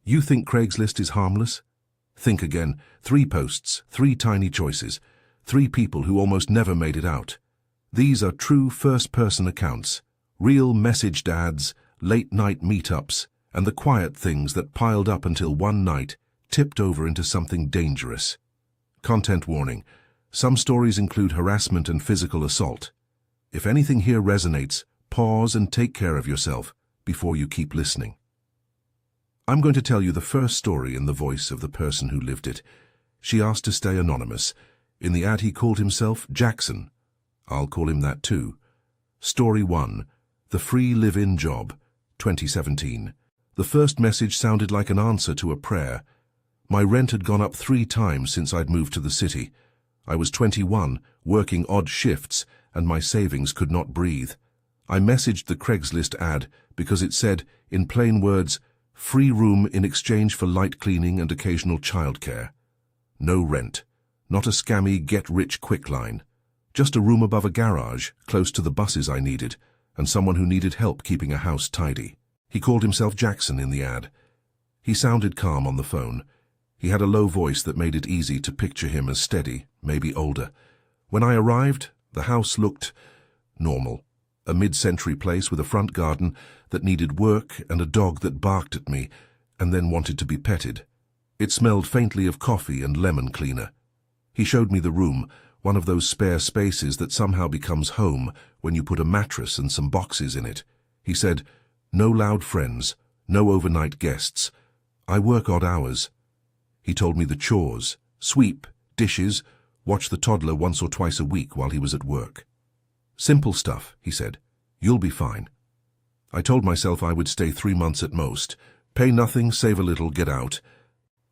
You think Craigslist is harmless? Think again. 3 posts, 3 tiny choices, 3 people who almost never made it out. These are true first-person accounts, real messaged ads, late-night meetups, and the quiet things that piled up until one night tipped over into something dangerous. Content warning. Some stories include harassment and physical assault. If anything here resonates, pause and take care of yourself before you keep listening. I'm going to tell you the first story in the voice of the person who lived it. She asked to stay anonymous. In the ad he called himself Jackson. I'll call him that too. Story 1. The Free Live-In Job, 2017. The first message sounded like an answer to a prayer. My rent had gone up 3 times since I'd moved to the city. I was 21, working odd shifts, and my savings could not breathe. I messaged the Craigslist ad because it said, in plain words, free room in exchange for light cleaning and occasional childcare. No rent. Not a scammy get-rich-quick line. Just a room above a garage, close to the buses I needed, and someone who needed help keeping a house tidy. He called himself Jackson in the ad. He sounded calm on the phone. He had a low voice that made it easy to picture him as steady, maybe older. When I arrived, the house looked normal. A mid-century place with a front garden that needed work and a dog that barked at me and then wanted to be petted. It smelled faintly of coffee and lemon cleaner. He showed me the room, one of those spare spaces that somehow becomes home when you put a mattress and some boxes in it. He said, no loud friends, no overnight guests. I work odd hours. He told me the chores, sweep, dishes, watch the toddler once or twice a week while he was at work. Simple stuff, he said. You'll be fine. I told myself I would stay 3 months at most. Pay nothing, save a little, get out.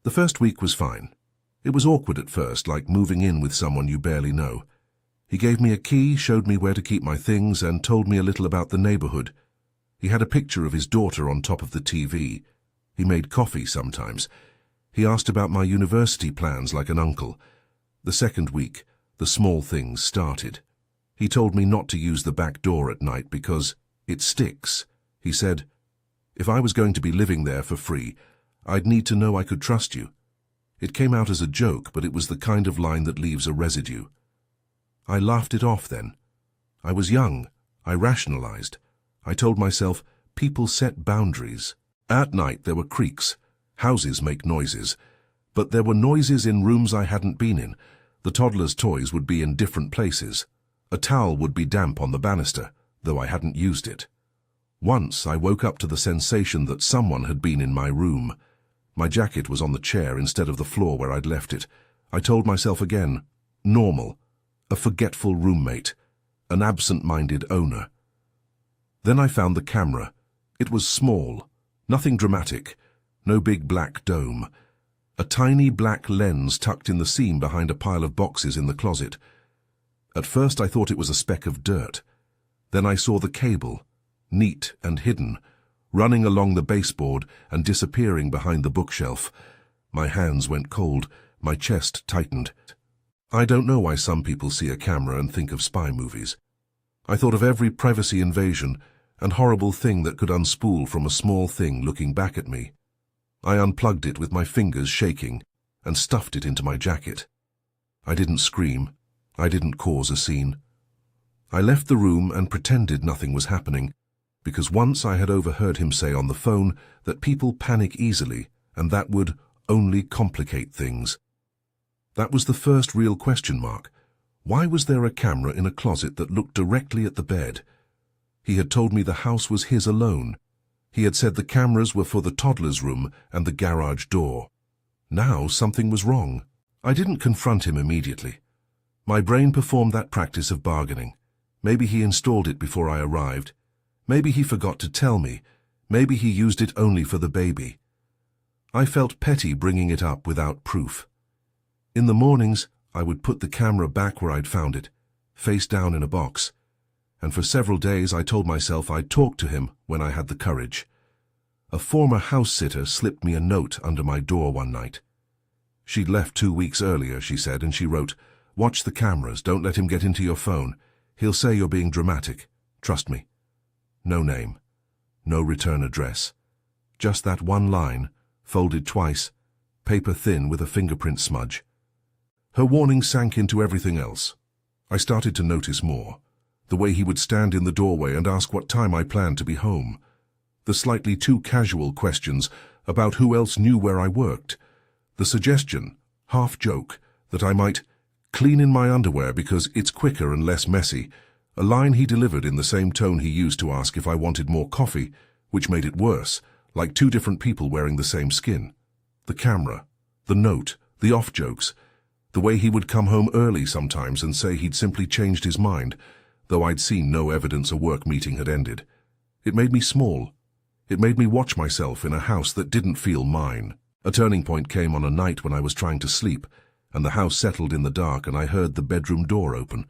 The first week was fine. It was awkward at first, like moving in with someone you barely know. He gave me a key, showed me where to keep my things, and told me a little about the neighborhood. He had a picture of his daughter on top of the TV. He made coffee sometimes. He asked about my university plans like an uncle. The second week, the small things started. He told me not to use the back door at night because it sticks. He said, if I was going to be living there for free, I'd need to know I could trust you. It came out as a joke, but it was the kind of line that leaves a residue. I laughed it off then. I was young. I rationalized. I told myself, people set boundaries. At night there were creaks. Houses make noises. But there were noises in rooms I hadn't been in. The toddler's toys would be in different places. A towel would be damp on the banister, though I hadn't used it. Once I woke up to the sensation that someone had been in my room. My jacket was on the chair instead of the floor where I'd left it. I told myself again, normal, a forgetful roommate, an absent-minded owner. Then I found the camera. It was small, nothing dramatic, no big black dome. A tiny black lens tucked in the seam behind a pile of boxes in the closet. At first I thought it was a speck of dirt. Then I saw the cable, neat and hidden, running along the baseboard and disappearing behind the bookshelf. My hands went cold, my chest tightened. I don't know why some people see a camera and think of spy movies. I thought of every privacy invasion and horrible thing that could unspool from a small thing looking back at me. I unplugged it with my fingers shaking and stuffed it into my jacket. I didn't scream. I didn't cause a scene. I left the room and pretended nothing was happening, because once I had overheard him say on the phone that people panic easily and that would only complicate things. That was the first real question mark. Why was there a camera in a closet that looked directly at the bed? He had told me the house was his alone. He had said the cameras were for the toddler's room and the garage door. Now something was wrong. I didn't confront him immediately. My brain performed that practice of bargaining. Maybe he installed it before I arrived. Maybe he forgot to tell me. Maybe he used it only for the baby. I felt petty bringing it up without proof. In the mornings, I would put the camera back where I'd found it, face down in a box, and for several days I told myself I'd talk to him when I had the courage. A former house-sitter slipped me a note under my door one night. She'd left 2 weeks earlier, she said, and she wrote, "Watch the cameras, don't let him get into your phone. He'll say you're being dramatic. Trust me." No name, no return address. Just that one line, folded twice, paper thin with a fingerprint smudge. Her warning sank into everything else. I started to notice more. The way he would stand in the doorway and ask what time I planned to be home. The slightly too casual questions about who else knew where I worked. The suggestion, half joke, that I might clean in my underwear because it's quicker and less messy, a line he delivered in the same tone he used to ask if I wanted more coffee, which made it worse, like two different people wearing the same skin. The camera, the note, the off-jokes, the way he would come home early sometimes and say he'd simply changed his mind, though I'd seen no evidence a work meeting had ended. It made me small. It made me watch myself in a house that didn't feel mine. A turning point came on a night when I was trying to sleep, and the house settled in the dark and I heard the bedroom door open.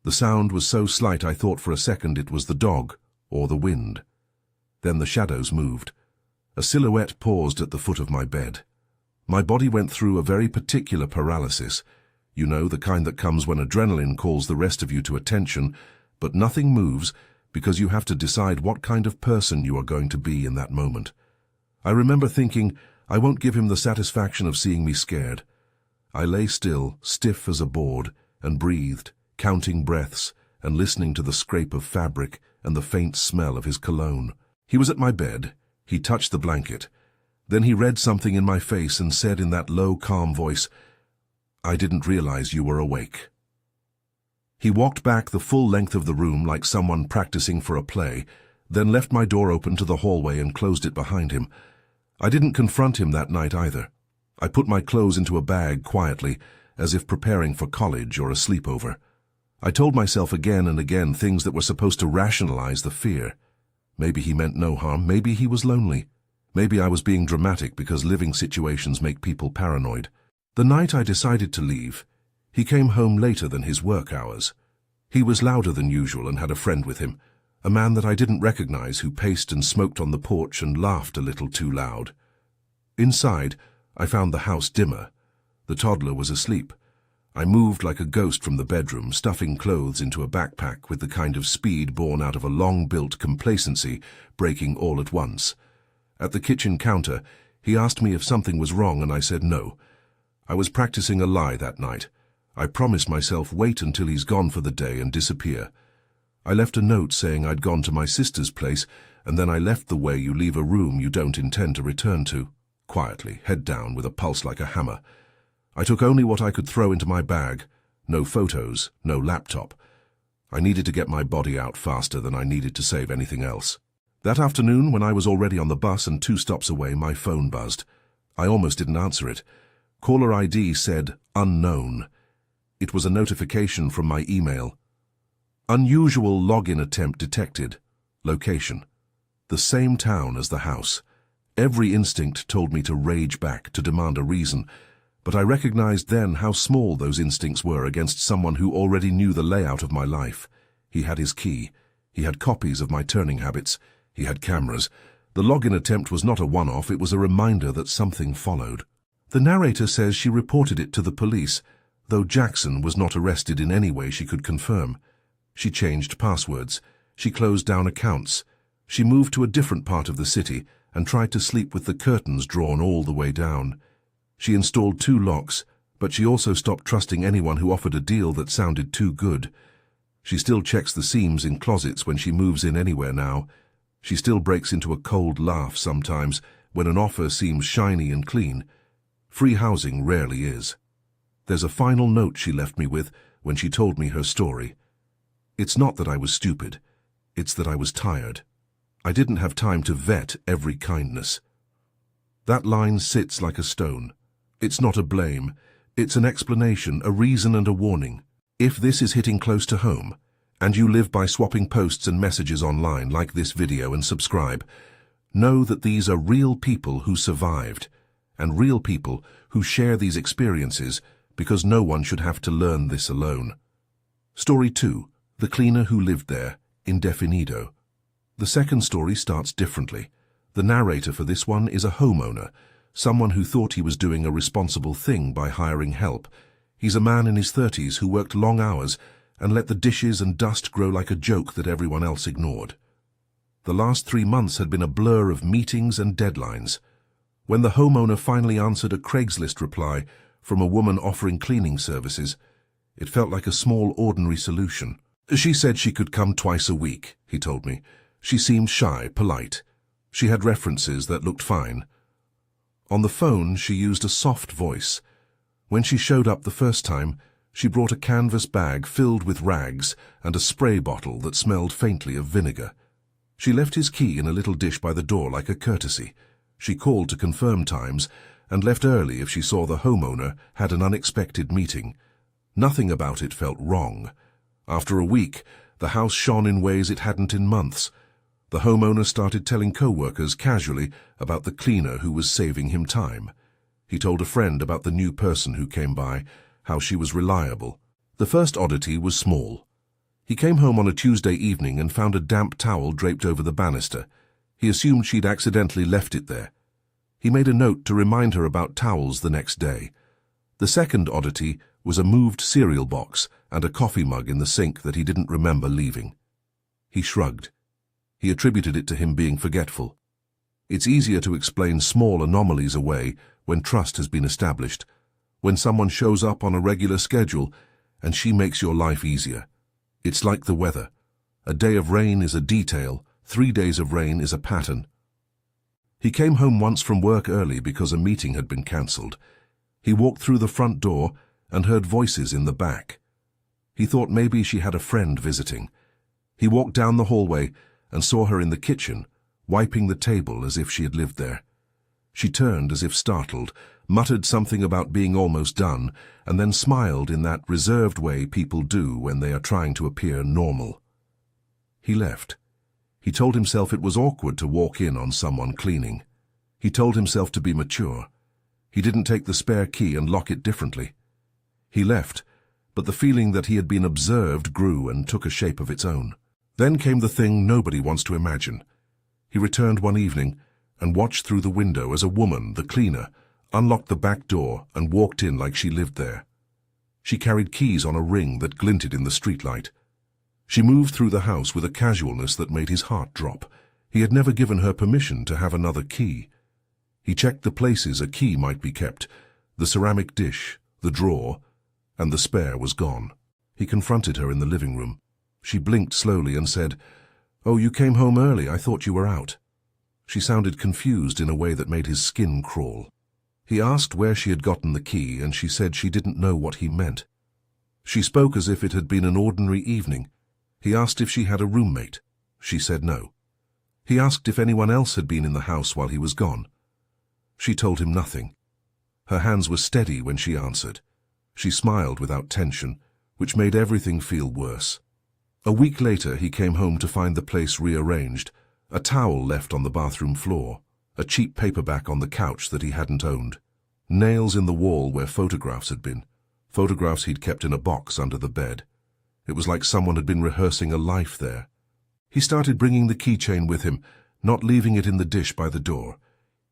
The sound was so slight I thought for a second it was the dog or the wind. Then the shadows moved. A silhouette paused at the foot of my bed. My body went through a very particular paralysis. You know, the kind that comes when adrenaline calls the rest of you to attention, but nothing moves because you have to decide what kind of person you are going to be in that moment. I remember thinking, I won't give him the satisfaction of seeing me scared. I lay still, stiff as a board, and breathed, counting breaths and listening to the scrape of fabric and the faint smell of his cologne. He was at my bed. He touched the blanket. Then he read something in my face and said in that low, calm voice, "I didn't realize you were awake." He walked back the full length of the room like someone practicing for a play, then left my door open to the hallway and closed it behind him. I didn't confront him that night either. I put my clothes into a bag quietly, as if preparing for college or a sleepover. I told myself again and again things that were supposed to rationalize the fear. Maybe he meant no harm, maybe he was lonely. Maybe I was being dramatic because living situations make people paranoid. The night I decided to leave, he came home later than his work hours. He was louder than usual and had a friend with him, a man that I didn't recognize who paced and smoked on the porch and laughed a little too loud. Inside, I found the house dimmer. The toddler was asleep. I moved like a ghost from the bedroom, stuffing clothes into a backpack with the kind of speed born out of a long-built complacency, breaking all at once. At the kitchen counter, he asked me if something was wrong and I said no. I was practicing a lie that night. I promised myself wait until he's gone for the day and disappear. I left a note saying I'd gone to my sister's place, and then I left the way you leave a room you don't intend to return to, quietly, head down with a pulse like a hammer. I took only what I could throw into my bag. No photos, no laptop. I needed to get my body out faster than I needed to save anything else. That afternoon, when I was already on the bus and 2 stops away, my phone buzzed. I almost didn't answer it. Caller ID said unknown. It was a notification from my email. Unusual login attempt detected. Location: the same town as the house. Every instinct told me to rage back, to demand a reason, but I recognized then how small those instincts were against someone who already knew the layout of my life. He had his key. He had copies of my turning habits. He had cameras. The login attempt was not a one-off, it was a reminder that something followed. The narrator says she reported it to the police, though Jackson was not arrested in any way she could confirm. She changed passwords. She closed down accounts. She moved to a different part of the city and tried to sleep with the curtains drawn all the way down. She installed 2 locks, but she also stopped trusting anyone who offered a deal that sounded too good. She still checks the seams in closets when she moves in anywhere now. She still breaks into a cold laugh sometimes when an offer seems shiny and clean. Free housing rarely is. There's a final note she left me with when she told me her story. It's not that I was stupid. It's that I was tired. I didn't have time to vet every kindness. That line sits like a stone. It's not a blame. It's an explanation, a reason and a warning. If this is hitting close to home, and you live by swapping posts and messages online, like this video and subscribe, know that these are real people who survived, and real people who share these experiences because no one should have to learn this alone. Story 2. The cleaner who lived there, indefinido. The second story starts differently. The narrator for this one is a homeowner, someone who thought he was doing a responsible thing by hiring help. He's a man in his 30s who worked long hours and let the dishes and dust grow like a joke that everyone else ignored. The last 3 months had been a blur of meetings and deadlines. When the homeowner finally answered a Craigslist reply from a woman offering cleaning services, it felt like a small, ordinary solution. She said she could come twice a week, he told me. She seemed shy, polite. She had references that looked fine. On the phone, she used a soft voice. When she showed up the first time, she brought a canvas bag filled with rags and a spray bottle that smelled faintly of vinegar. She left his key in a little dish by the door like a courtesy. She called to confirm times and left early if she saw the homeowner had an unexpected meeting. Nothing about it felt wrong. After a week, the house shone in ways it hadn't in months. The homeowner started telling co-workers casually about the cleaner who was saving him time. He told a friend about the new person who came by, how she was reliable. The first oddity was small. He came home on a Tuesday evening and found a damp towel draped over the banister. He assumed she'd accidentally left it there. He made a note to remind her about towels the next day. The second oddity was a moved cereal box and a coffee mug in the sink that he didn't remember leaving. He shrugged. He attributed it to him being forgetful. It's easier to explain small anomalies away when trust has been established, when someone shows up on a regular schedule and she makes your life easier. It's like the weather. A day of rain is a detail, 3 days of rain is a pattern. He came home once from work early because a meeting had been cancelled. He walked through the front door and heard voices in the back. He thought maybe she had a friend visiting. He walked down the hallway and saw her in the kitchen, wiping the table as if she had lived there. She turned as if startled, muttered something about being almost done, and then smiled in that reserved way people do when they are trying to appear normal. He left. He told himself it was awkward to walk in on someone cleaning. He told himself to be mature. He didn't take the spare key and lock it differently. He left, but the feeling that he had been observed grew and took a shape of its own. Then came the thing nobody wants to imagine. He returned one evening and watched through the window as a woman, the cleaner, unlocked the back door and walked in like she lived there. She carried keys on a ring that glinted in the streetlight. She moved through the house with a casualness that made his heart drop. He had never given her permission to have another key. He checked the places a key might be kept, the ceramic dish, the drawer, and the spare was gone. He confronted her in the living room. She blinked slowly and said, "Oh, you came home early. I thought you were out." She sounded confused in a way that made his skin crawl. He asked where she had gotten the key, and she said she didn't know what he meant. She spoke as if it had been an ordinary evening. He asked if she had a roommate. She said no. He asked if anyone else had been in the house while he was gone. She told him nothing. Her hands were steady when she answered. She smiled without tension, which made everything feel worse. A week later, he came home to find the place rearranged, a towel left on the bathroom floor, a cheap paperback on the couch that he hadn't owned, nails in the wall where photographs had been, photographs he'd kept in a box under the bed. It was like someone had been rehearsing a life there. He started bringing the keychain with him, not leaving it in the dish by the door.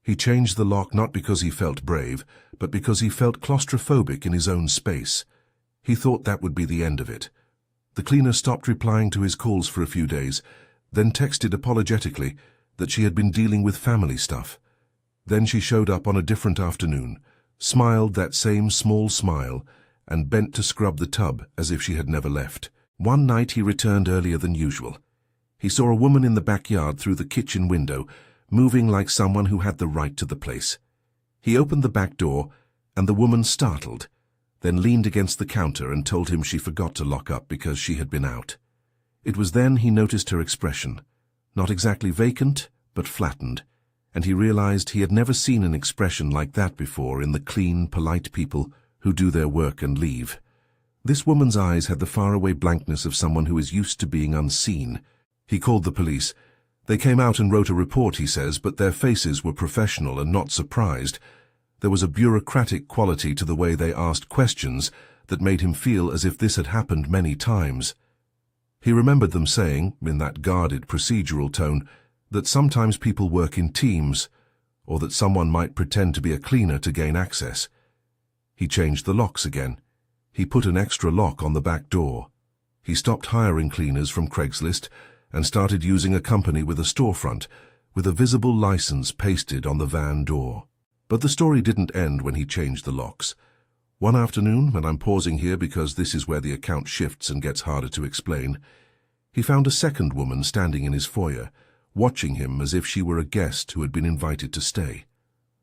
He changed the lock not because he felt brave, but because he felt claustrophobic in his own space. He thought that would be the end of it. The cleaner stopped replying to his calls for a few days, then texted apologetically that she had been dealing with family stuff. Then she showed up on a different afternoon, smiled that same small smile, and bent to scrub the tub as if she had never left. One night he returned earlier than usual. He saw a woman in the backyard through the kitchen window, moving like someone who had the right to the place. He opened the back door, and the woman startled, then leaned against the counter and told him she forgot to lock up because she had been out. It was then he noticed her expression, not exactly vacant, but flattened, and he realized he had never seen an expression like that before in the clean, polite people who do their work and leave. This woman's eyes had the faraway blankness of someone who is used to being unseen. He called the police. They came out and wrote a report, he says, but their faces were professional and not surprised. There was a bureaucratic quality to the way they asked questions that made him feel as if this had happened many times. He remembered them saying, in that guarded, procedural tone, that sometimes people work in teams, or that someone might pretend to be a cleaner to gain access. He changed the locks again. He put an extra lock on the back door. He stopped hiring cleaners from Craigslist and started using a company with a storefront, with a visible license pasted on the van door. But the story didn't end when he changed the locks. One afternoon, and I'm pausing here because this is where the account shifts and gets harder to explain, he found a second woman standing in his foyer, watching him as if she were a guest who had been invited to stay.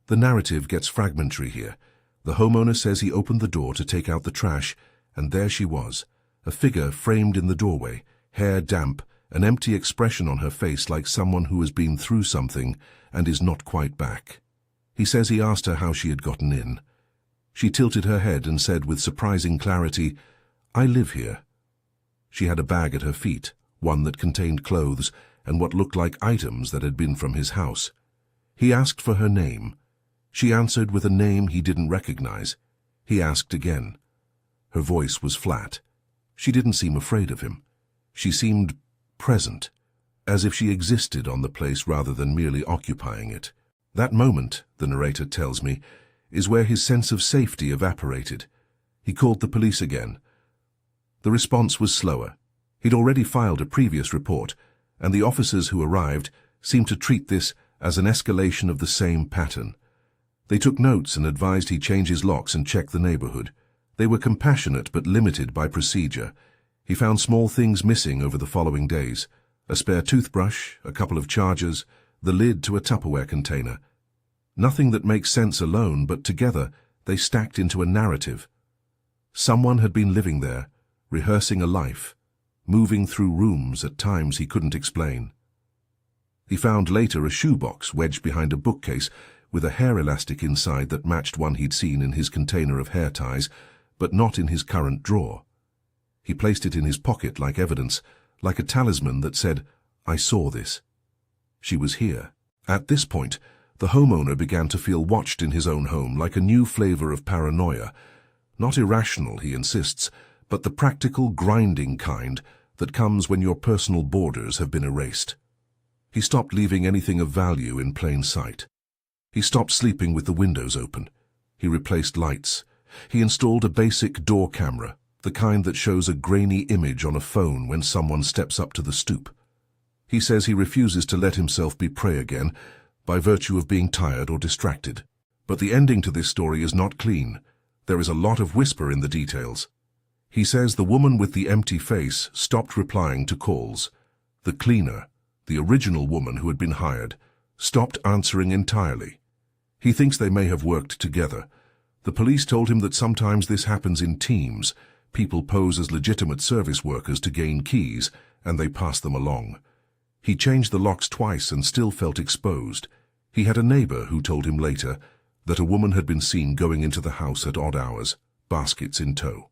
The narrative gets fragmentary here. The homeowner says he opened the door to take out the trash, and there she was, a figure framed in the doorway, hair damp, an empty expression on her face like someone who has been through something and is not quite back. He says he asked her how she had gotten in. She tilted her head and said with surprising clarity, "I live here." She had a bag at her feet, one that contained clothes and what looked like items that had been from his house. He asked for her name. She answered with a name he didn't recognize. He asked again. Her voice was flat. She didn't seem afraid of him. She seemed present, as if she existed on the place rather than merely occupying it. That moment, the narrator tells me, is where his sense of safety evaporated. He called the police again. The response was slower. He'd already filed a previous report, and the officers who arrived seemed to treat this as an escalation of the same pattern. They took notes and advised he change his locks and check the neighborhood. They were compassionate but limited by procedure. He found small things missing over the following days: a spare toothbrush, a couple of chargers, the lid to a Tupperware container. Nothing that makes sense alone, but together they stacked into a narrative. Someone had been living there, rehearsing a life, moving through rooms at times he couldn't explain. He found later a shoebox wedged behind a bookcase with a hair elastic inside that matched one he'd seen in his container of hair ties, but not in his current drawer. He placed it in his pocket like evidence, like a talisman that said, "I saw this." She was here. At this point, the homeowner began to feel watched in his own home, like a new flavor of paranoia. Not irrational, he insists, but the practical, grinding kind that comes when your personal borders have been erased. He stopped leaving anything of value in plain sight. He stopped sleeping with the windows open. He replaced lights. He installed a basic door camera, the kind that shows a grainy image on a phone when someone steps up to the stoop. He says he refuses to let himself be prey again, by virtue of being tired or distracted. But the ending to this story is not clean. There is a lot of whisper in the details. He says the woman with the empty face stopped replying to calls. The cleaner, the original woman who had been hired, stopped answering entirely. He thinks they may have worked together. The police told him that sometimes this happens in teams. People pose as legitimate service workers to gain keys, and they pass them along. He changed the locks twice and still felt exposed. He had a neighbor who told him later that a woman had been seen going into the house at odd hours, baskets in tow.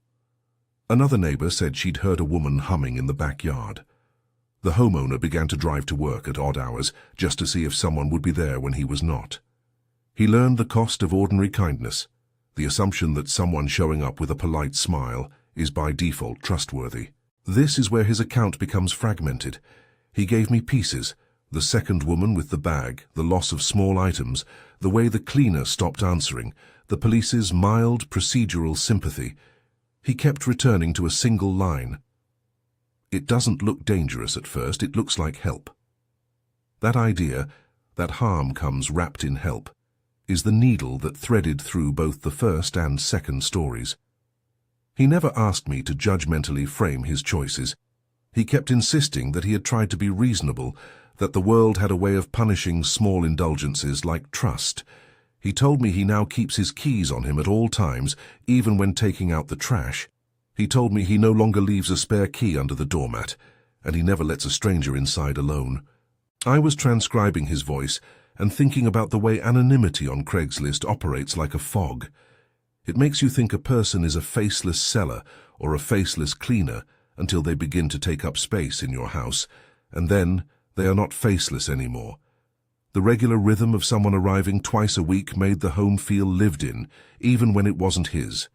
Another neighbor said she'd heard a woman humming in the backyard. The homeowner began to drive to work at odd hours just to see if someone would be there when he was not. He learned the cost of ordinary kindness, the assumption that someone showing up with a polite smile is by default trustworthy. This is where his account becomes fragmented. He gave me pieces: the second woman with the bag, the loss of small items, the way the cleaner stopped answering, the police's mild procedural sympathy. He kept returning to a single line. It doesn't look dangerous at first, it looks like help. That idea, that harm comes wrapped in help, is the needle that threaded through both the first and second stories. He never asked me to judgmentally frame his choices. He kept insisting that he had tried to be reasonable, that the world had a way of punishing small indulgences like trust. He told me he now keeps his keys on him at all times, even when taking out the trash. He told me he no longer leaves a spare key under the doormat, and he never lets a stranger inside alone. I was transcribing his voice and thinking about the way anonymity on Craigslist operates like a fog. It makes you think a person is a faceless seller or a faceless cleaner until they begin to take up space in your house, and then they are not faceless anymore. The regular rhythm of someone arriving twice a week made the home feel lived in, even when it wasn't his.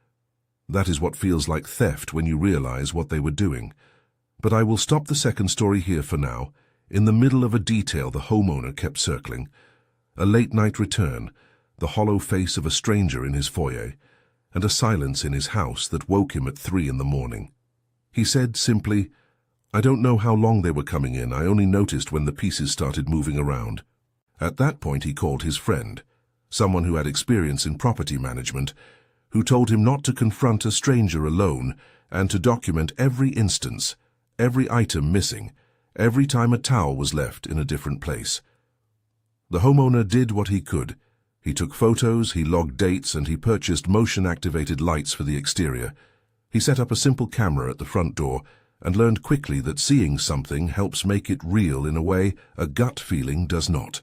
That is what feels like theft when you realize what they were doing. But I will stop the second story here for now. In the middle of a detail the homeowner kept circling: a late-night return, the hollow face of a stranger in his foyer, and a silence in his house that woke him at 3 in the morning. He said simply, "I don't know how long they were coming in, I only noticed when the pieces started moving around." At that point he called his friend. someone who had experience in property management, who told him not to confront a stranger alone and to document every instance, every item missing, every time a towel was left in a different place. The homeowner did what he could. He took photos, he logged dates, and he purchased motion-activated lights for the exterior. He set up a simple camera at the front door and learned quickly that seeing something helps make it real in a way a gut feeling does not.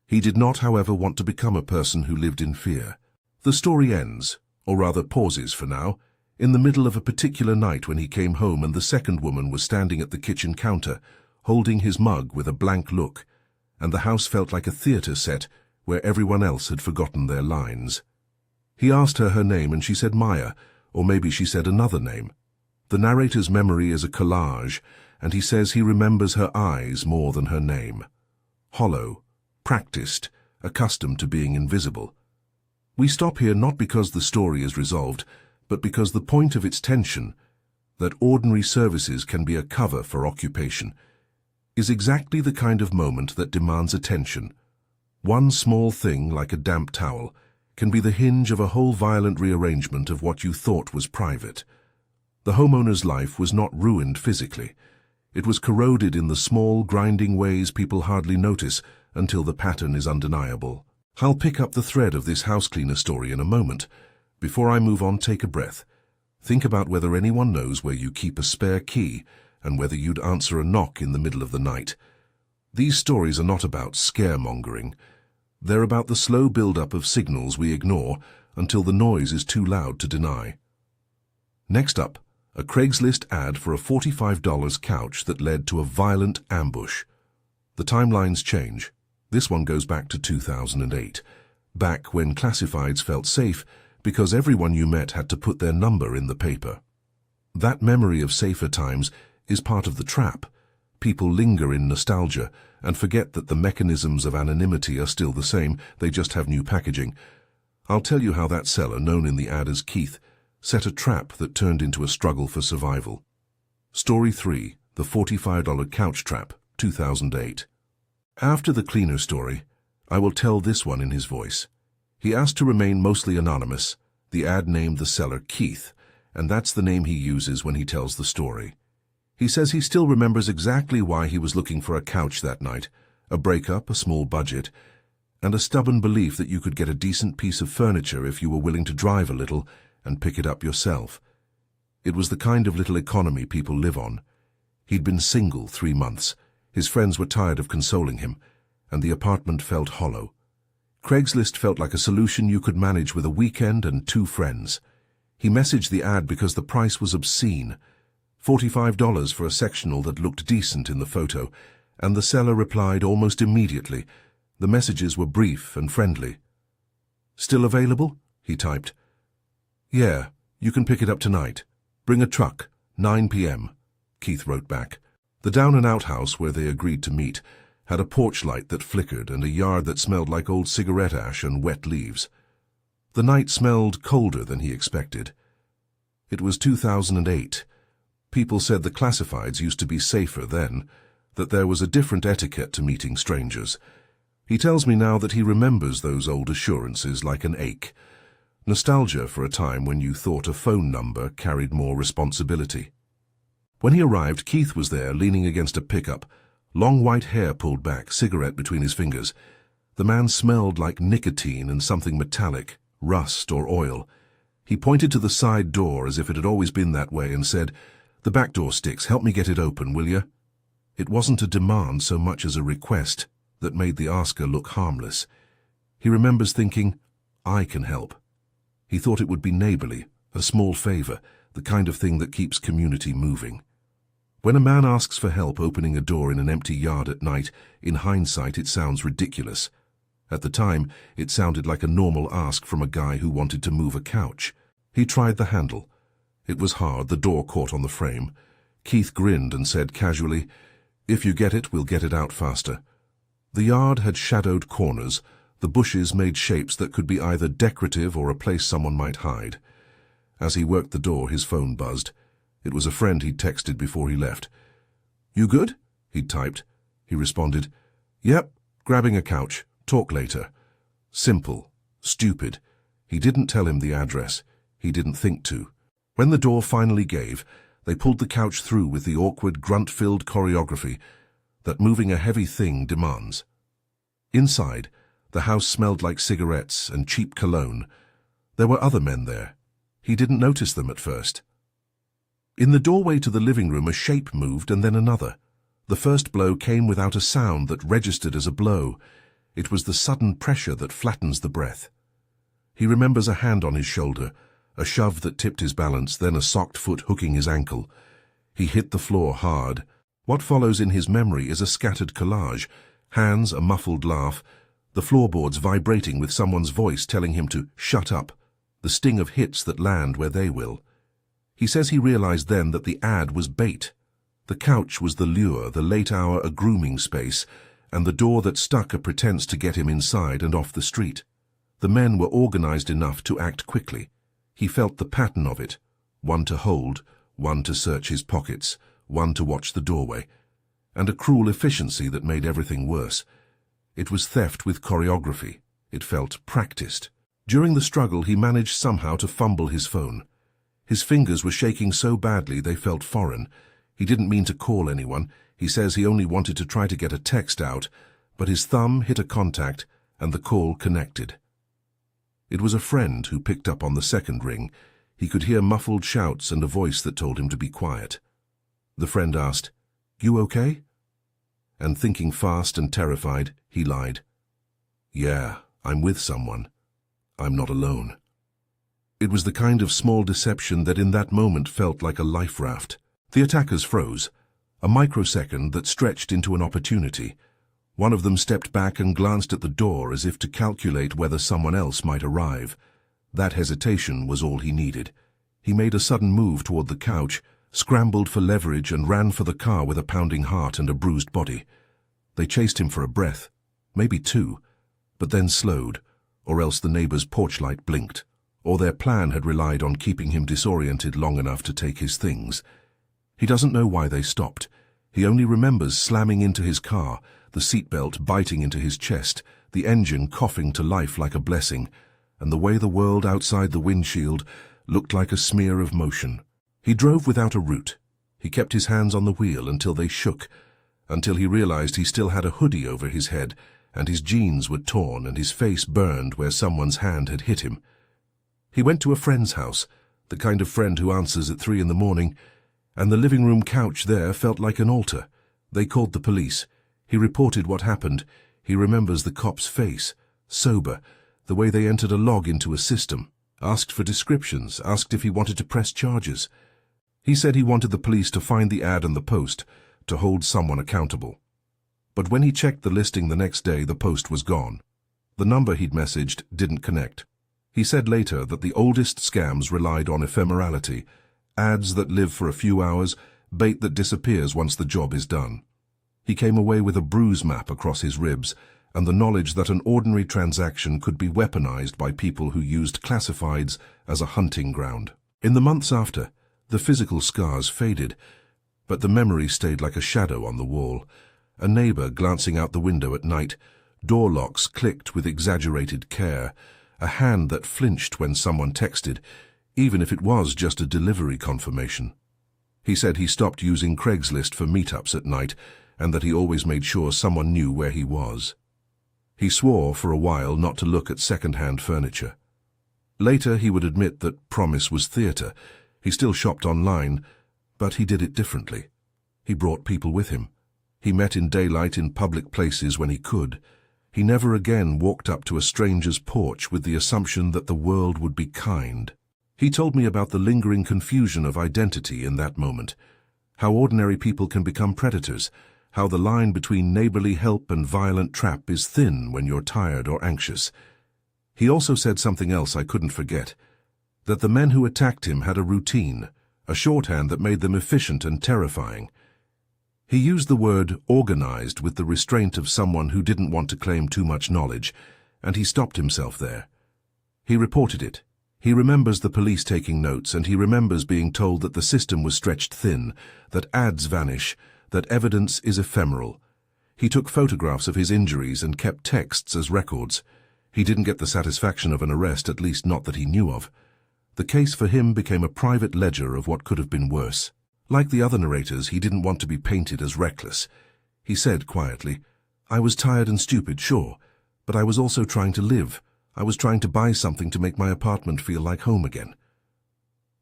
He did not, however, want to become a person who lived in fear. The story ends, or rather pauses for now, in the middle of a particular night when he came home and the second woman was standing at the kitchen counter, holding his mug with a blank look, and the house felt like a theatre set where everyone else had forgotten their lines. He asked her name and she said Maya, or maybe she said another name. The narrator's memory is a collage, and he says he remembers her eyes more than her name. Hollow, practiced, accustomed to being invisible. We stop here not because the story is resolved, but because the point of its tension, that ordinary services can be a cover for occupation, is exactly the kind of moment that demands attention. One small thing, like a damp towel, can be the hinge of a whole violent rearrangement of what you thought was private. The homeowner's life was not ruined physically. It was corroded in the small, grinding ways people hardly notice until the pattern is undeniable. I'll pick up the thread of this house cleaner story in a moment. Before I move on, take a breath. Think about whether anyone knows where you keep a spare key and whether you'd answer a knock in the middle of the night. These stories are not about scaremongering. They're about the slow build-up of signals we ignore until the noise is too loud to deny. Next up, a Craigslist ad for a $45 couch that led to a violent ambush. The timelines change. This one goes back to 2008, back when classifieds felt safe because everyone you met had to put their number in the paper. That memory of safer times is part of the trap. People linger in nostalgia and forget that the mechanisms of anonymity are still the same, they just have new packaging. I'll tell you how that seller, known in the ad as Keith, set a trap that turned into a struggle for survival. Story 3, the $45 couch trap, 2008. After the cleaner story, I will tell this one in his voice. He asked to remain mostly anonymous. The ad named the seller Keith, and that's the name he uses when he tells the story. He says he still remembers exactly why he was looking for a couch that night, a breakup, a small budget, and a stubborn belief that you could get a decent piece of furniture if you were willing to drive a little and pick it up yourself. It was the kind of little economy people live on. He'd been single 3 months. His friends were tired of consoling him, and the apartment felt hollow. Craigslist felt like a solution you could manage with a weekend and 2 friends. He messaged the ad because the price was obscene, $45 for a sectional that looked decent in the photo, and the seller replied almost immediately. The messages were brief and friendly. "Still available?" he typed. "Yeah, you can pick it up tonight. Bring a truck, 9 p.m., Keith wrote back. The down-and-out house where they agreed to meet had a porch light that flickered and a yard that smelled like old cigarette ash and wet leaves. The night smelled colder than he expected. It was 2008. People said the classifieds used to be safer then, that there was a different etiquette to meeting strangers. He tells me now that he remembers those old assurances like an ache. Nostalgia for a time when you thought a phone number carried more responsibility. When he arrived, Keith was there, leaning against a pickup, long white hair pulled back, cigarette between his fingers. The man smelled like nicotine and something metallic, rust or oil. He pointed to the side door as if it had always been that way and said, "The back door sticks, help me get it open, will you?" It wasn't a demand so much as a request that made the asker look harmless. He remembers thinking, I can help. He thought it would be neighborly, a small favor, the kind of thing that keeps community moving. When a man asks for help opening a door in an empty yard at night, in hindsight it sounds ridiculous. At the time, it sounded like a normal ask from a guy who wanted to move a couch. He tried the handle. It was hard, the door caught on the frame. Keith grinned and said casually, "If you get it, we'll get it out faster." The yard had shadowed corners. The bushes made shapes that could be either decorative or a place someone might hide. As he worked the door, his phone buzzed. It was a friend he'd texted before he left. "You good?" he'd typed. He responded, "Yep, grabbing a couch. Talk later." Simple, Stupid. He didn't tell him the address. He didn't think to. When the door finally gave, they pulled the couch through with the awkward, grunt-filled choreography that moving a heavy thing demands. Inside, the house smelled like cigarettes and cheap cologne. There were other men there. He didn't notice them at first. In the doorway to the living room, a shape moved and then another. The first blow came without a sound that registered as a blow. It was the sudden pressure that flattens the breath. He remembers a hand on his shoulder, a shove that tipped his balance, then a socked foot hooking his ankle. He hit the floor hard. What follows in his memory is a scattered collage. Hands, a muffled laugh, the floorboards vibrating with someone's voice telling him to shut up, the sting of hits that land where they will. He says he realized then that the ad was bait. The couch was the lure, the late hour a grooming space, and the door that stuck a pretense to get him inside and off the street. The men were organized enough to act quickly. He felt the pattern of it, one to hold, one to search his pockets, one to watch the doorway, and a cruel efficiency that made everything worse. It was theft with choreography. It felt practiced. During the struggle, he managed somehow to fumble his phone. His fingers were shaking so badly they felt foreign. He didn't mean to call anyone. He says he only wanted to try to get a text out, but his thumb hit a contact and the call connected. It was a friend who picked up on the second ring. He could hear muffled shouts and a voice that told him to be quiet. The friend asked, "You okay?" And thinking fast and terrified, he lied. "Yeah, I'm with someone. I'm not alone." It was the kind of small deception that in that moment felt like a life raft. The attackers froze, a microsecond that stretched into an opportunity. One of them stepped back and glanced at the door as if to calculate whether someone else might arrive. That hesitation was all he needed. He made a sudden move toward the couch, scrambled for leverage and ran for the car with a pounding heart and a bruised body. They chased him for a breath, maybe two, but then slowed, or else the neighbor's porch light blinked, or their plan had relied on keeping him disoriented long enough to take his things. He doesn't know why they stopped. He only remembers slamming into his car, the seatbelt biting into his chest, the engine coughing to life like a blessing, and the way the world outside the windshield looked like a smear of motion. He drove without a route. He kept his hands on the wheel until they shook, until he realized he still had a hoodie over his head, and his jeans were torn and his face burned where someone's hand had hit him. He went to a friend's house, the kind of friend who answers at 3 a.m, and the living room couch there felt like an altar. They called the police. He reported what happened. He remembers the cop's face, sober, the way they entered a log into a system, asked for descriptions, asked if he wanted to press charges. He said he wanted the police to find the ad and the post, to hold someone accountable. But when he checked the listing the next day, the post was gone. The number he'd messaged didn't connect. He said later that the oldest scams relied on ephemerality, ads that live for a few hours, bait that disappears once the job is done. He came away with a bruise map across his ribs and the knowledge that an ordinary transaction could be weaponized by people who used classifieds as a hunting ground. In the months after, the physical scars faded, but the memory stayed like a shadow on the wall. A neighbor glancing out the window at night, door locks clicked with exaggerated care, a hand that flinched when someone texted, even if it was just a delivery confirmation. He said he stopped using Craigslist for meetups at night, and that he always made sure someone knew where he was. He swore for a while not to look at second-hand furniture. Later he would admit that promise was theater. He still shopped online, but he did it differently. He brought people with him. He met in daylight in public places when he could. He never again walked up to a stranger's porch with the assumption that the world would be kind. He told me about the lingering confusion of identity in that moment, how ordinary people can become predators, how the line between neighborly help and violent trap is thin when you're tired or anxious. He also said something else I couldn't forget, that the men who attacked him had a routine, a shorthand that made them efficient and terrifying. He used the word organized with the restraint of someone who didn't want to claim too much knowledge, and he stopped himself there. He reported it. He remembers the police taking notes, and he remembers being told that the system was stretched thin, that ads vanish, that evidence is ephemeral. He took photographs of his injuries and kept texts as records. He didn't get the satisfaction of an arrest, at least not that he knew of. The case for him became a private ledger of what could have been worse. Like the other narrators, he didn't want to be painted as reckless. He said quietly, "I was tired and stupid, sure, but I was also trying to live. I was trying to buy something to make my apartment feel like home again."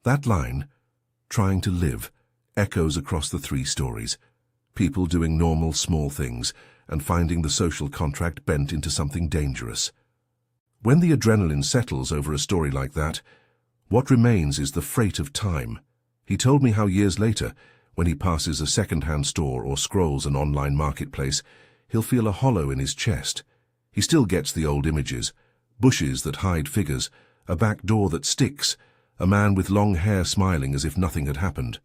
That line, trying to live, echoes across the three stories. People doing normal, small things and finding the social contract bent into something dangerous. When the adrenaline settles over a story like that, what remains is the freight of time. He told me how years later, when he passes a second-hand store or scrolls an online marketplace, he'll feel a hollow in his chest. He still gets the old images, bushes that hide figures, a back door that sticks, a man with long hair smiling as if nothing had happened.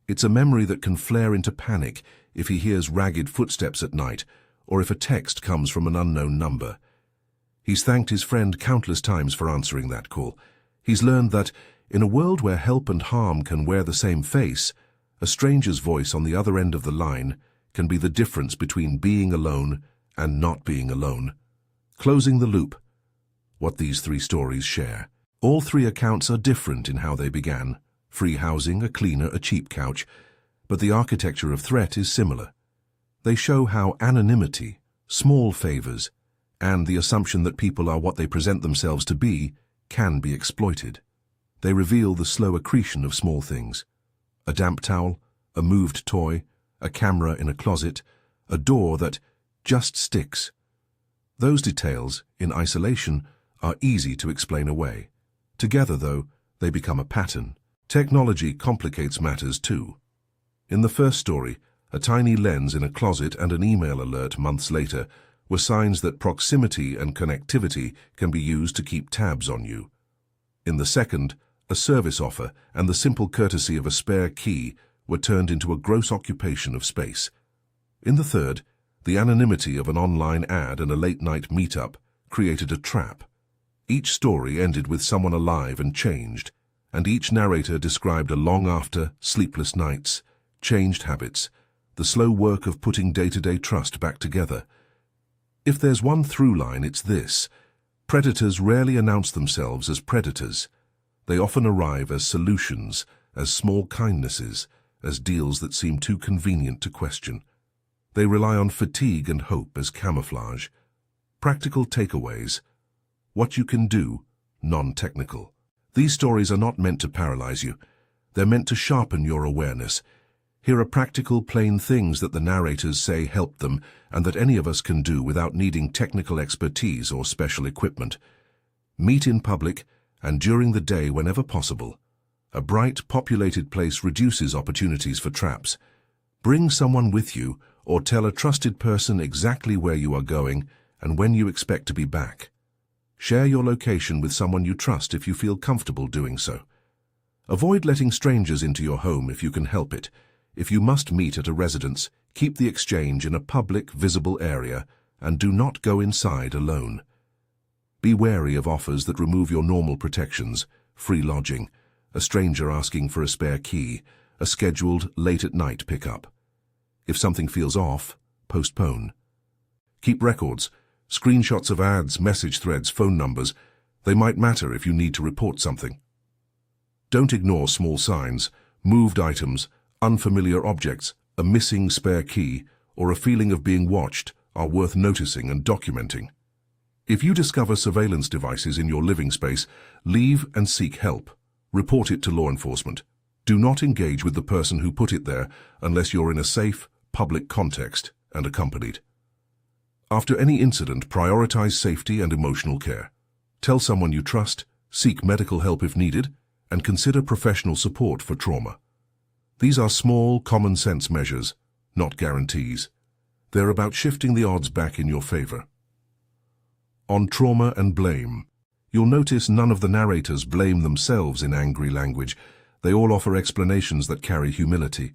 It's a memory that can flare into panic if he hears ragged footsteps at night or if a text comes from an unknown number. He's thanked his friend countless times for answering that call. He's learned that, in a world where help and harm can wear the same face, a stranger's voice on the other end of the line can be the difference between being alone and not being alone. Closing the loop. What these three stories share. All three accounts are different in how they began. Free housing, a cleaner, a cheap couch. But the architecture of threat is similar. They show how anonymity, small favors, and the assumption that people are what they present themselves to be can be exploited. They reveal the slow accretion of small things. A damp towel, a moved toy, a camera in a closet, a door that just sticks. Those details, in isolation, are easy to explain away. Together, though, they become a pattern. Technology complicates matters too. In the first story, a tiny lens in a closet and an email alert months later were signs that proximity and connectivity can be used to keep tabs on you. In the second, a service offer and the simple courtesy of a spare key were turned into a gross occupation of space. In the third, the anonymity of an online ad and a late-night meetup created a trap. Each story ended with someone alive and changed, and each narrator described a long after, sleepless nights, changed habits, the slow work of putting day-to-day trust back together. If there's one through line, it's this. Predators rarely announce themselves as predators. They often arrive as solutions, as small kindnesses, as deals that seem too convenient to question. They rely on fatigue and hope as camouflage. Practical takeaways. What you can do, non-technical. These stories are not meant to paralyze you. They're meant to sharpen your awareness. Here are practical, plain things that the narrators say helped them and that any of us can do without needing technical expertise or special equipment. Meet in public and during the day whenever possible. A bright, populated place reduces opportunities for traps. Bring someone with you or tell a trusted person exactly where you are going and when you expect to be back. Share your location with someone you trust if you feel comfortable doing so. Avoid letting strangers into your home if you can help it. If you must meet at a residence, keep the exchange in a public, visible area and do not go inside alone. Be wary of offers that remove your normal protections, free lodging, a stranger asking for a spare key, a scheduled late-at-night pickup. If something feels off, postpone. Keep records, screenshots of ads, message threads, phone numbers. They might matter if you need to report something. Don't ignore small signs, moved items, unfamiliar objects, a missing spare key, or a feeling of being watched are worth noticing and documenting. If you discover surveillance devices in your living space, leave and seek help. Report it to law enforcement. Do not engage with the person who put it there unless you're in a safe, public context and accompanied. After any incident, prioritize safety and emotional care. Tell someone you trust, seek medical help if needed, and consider professional support for trauma. These are small, common-sense measures, not guarantees. They're about shifting the odds back in your favor. On trauma and blame. You'll notice none of the narrators blame themselves in angry language. They all offer explanations that carry humility.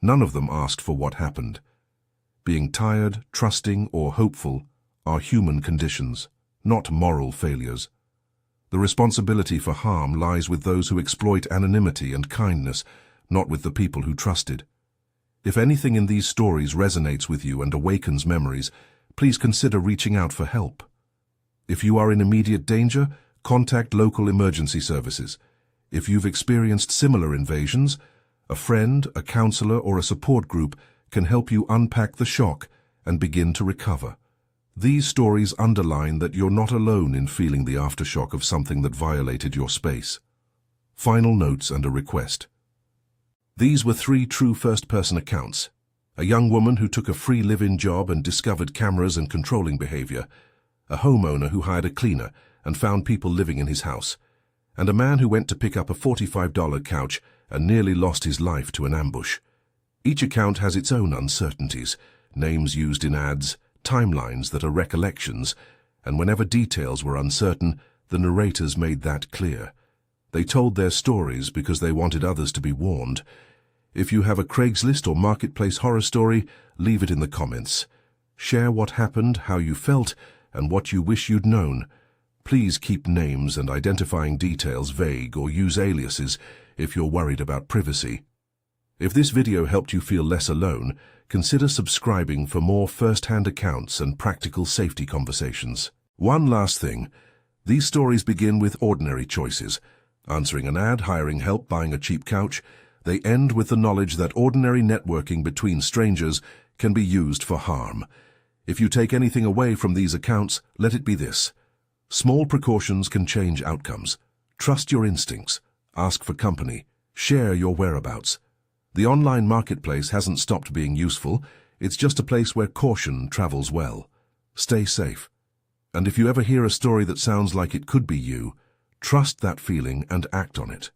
None of them asked for what happened. Being tired, trusting, or hopeful are human conditions, not moral failures. The responsibility for harm lies with those who exploit anonymity and kindness, not with the people who trusted. If anything in these stories resonates with you and awakens memories, please consider reaching out for help. If you are in immediate danger, contact local emergency services. If you've experienced similar invasions, a friend, a counselor, or a support group can help you unpack the shock and begin to recover. These stories underline that you're not alone in feeling the aftershock of something that violated your space. Final notes and a request. These were 3 true first-person accounts. A young woman who took a free live-in job and discovered cameras and controlling behavior, a homeowner who hired a cleaner and found people living in his house, and a man who went to pick up a $45 couch and nearly lost his life to an ambush. Each account has its own uncertainties, names used in ads, timelines that are recollections, and whenever details were uncertain, the narrators made that clear. They told their stories because they wanted others to be warned. If you have a Craigslist or marketplace horror story, leave it in the comments. Share what happened, how you felt, and what you wish you'd known. Please keep names and identifying details vague or use aliases if you're worried about privacy. If this video helped you feel less alone, consider subscribing for more first-hand accounts and practical safety conversations. One last thing. These stories begin with ordinary choices. Answering an ad, hiring help, buying a cheap couch. They end with the knowledge that ordinary networking between strangers can be used for harm. If you take anything away from these accounts, let it be this. Small precautions can change outcomes. Trust your instincts. Ask for company. Share your whereabouts. The online marketplace hasn't stopped being useful. It's just a place where caution travels well. Stay safe. And if you ever hear a story that sounds like it could be you, trust that feeling and act on it.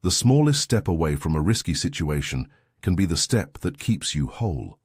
The smallest step away from a risky situation can be the step that keeps you whole.